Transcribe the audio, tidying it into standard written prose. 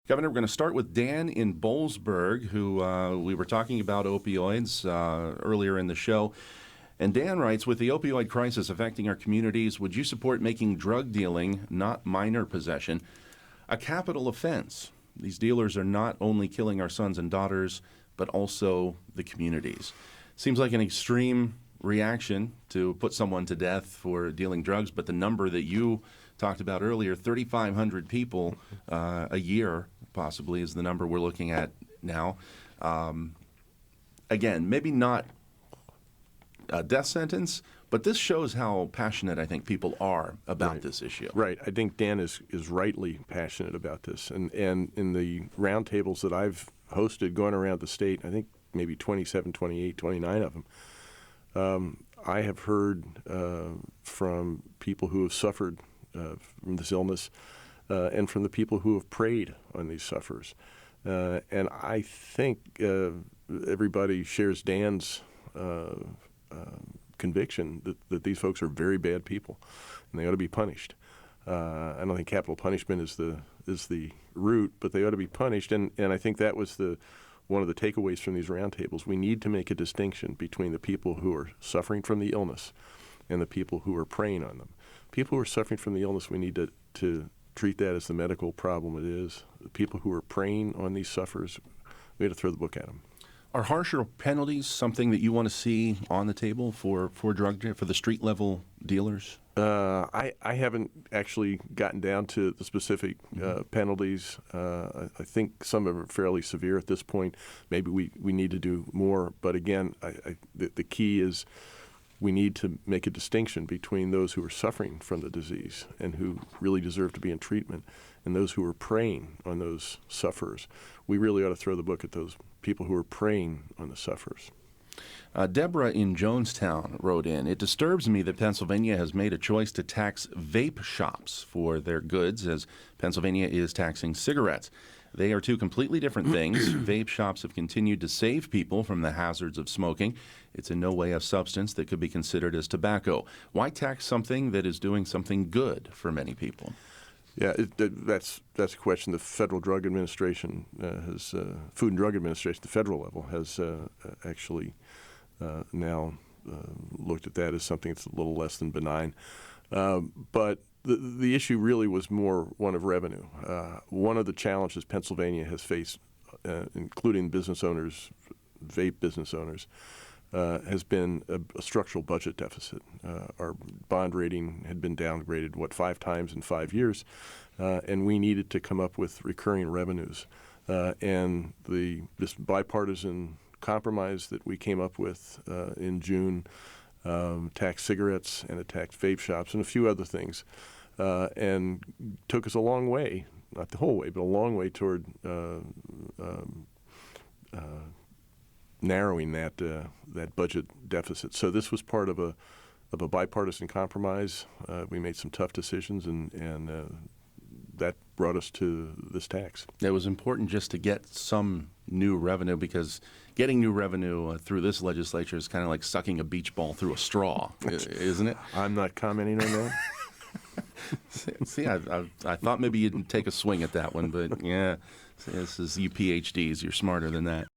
Governor, we're going to start with Dan in Boalsburg, who we were talking about opioids earlier in the show. And Dan writes, with the opioid crisis affecting our communities, would you support making drug dealing, not minor possession, a capital offense? These dealers are not only killing our sons and daughters, but also the communities. Seems like an extreme reaction to put someone to death for dealing drugs, but the number that you talked about earlier, 3,500 people a year possibly is the number we're looking at now. Again, maybe not a death sentence, but this shows how passionate I think people are about this issue. Right. I think Dan is rightly passionate about this. And in the roundtables that I've hosted going around the state, I think maybe 27, 28, 29 of them, I have heard from people who have suffered from this illness and from the people who have preyed on these sufferers. And I think everybody shares Dan's conviction that these folks are very bad people and they ought to be punished. I don't think capital punishment is the route, but they ought to be punished. And I think that was one of the takeaways from these roundtables. We need to make a distinction between the people who are suffering from the illness and the people who are preying on them. People who are suffering from the illness, we need to treat that as the medical problem it is. The people who are preying on these sufferers, we have to throw the book at them. Are harsher penalties something that you want to see on the table for the street level dealers? I haven't actually gotten down to the specific penalties. I think some of them are fairly severe at this point. Maybe we need to do more. But again, the key is we need to make a distinction between those who are suffering from the disease and who really deserve to be in treatment and those who are preying on those sufferers. We really ought to throw the book at those people who are preying on the sufferers. Deborah in Jonestown wrote in, it disturbs me that Pennsylvania has made a choice to tax vape shops for their goods as Pennsylvania is taxing cigarettes. They are two completely different things. Vape shops have continued to save people from the hazards of smoking. It's in no way a substance that could be considered as tobacco. Why tax something that is doing something good for many people? Yeah, that's a question the Federal Drug Administration Food and Drug Administration, the federal level, has actually now looked at that as something that's a little less than benign. But the issue really was more one of revenue. One of the challenges Pennsylvania has faced, including business owners, vape business owners, has been a structural budget deficit. Our bond rating had been downgraded, 5 times in 5 years, and we needed to come up with recurring revenues. And this bipartisan compromise that we came up with in June taxed cigarettes and it taxed vape shops and a few other things, and took us a long way, not the whole way, but a long way toward narrowing that budget deficit. So this was part of a bipartisan compromise. We made some tough decisions, and that brought us to this tax. It was important just to get some new revenue because getting new revenue through this legislature is kind of like sucking a beach ball through a straw, isn't it? I'm not commenting on that. See, I thought maybe you'd take a swing at that one, but yeah, this is you PhDs. You're smarter than that.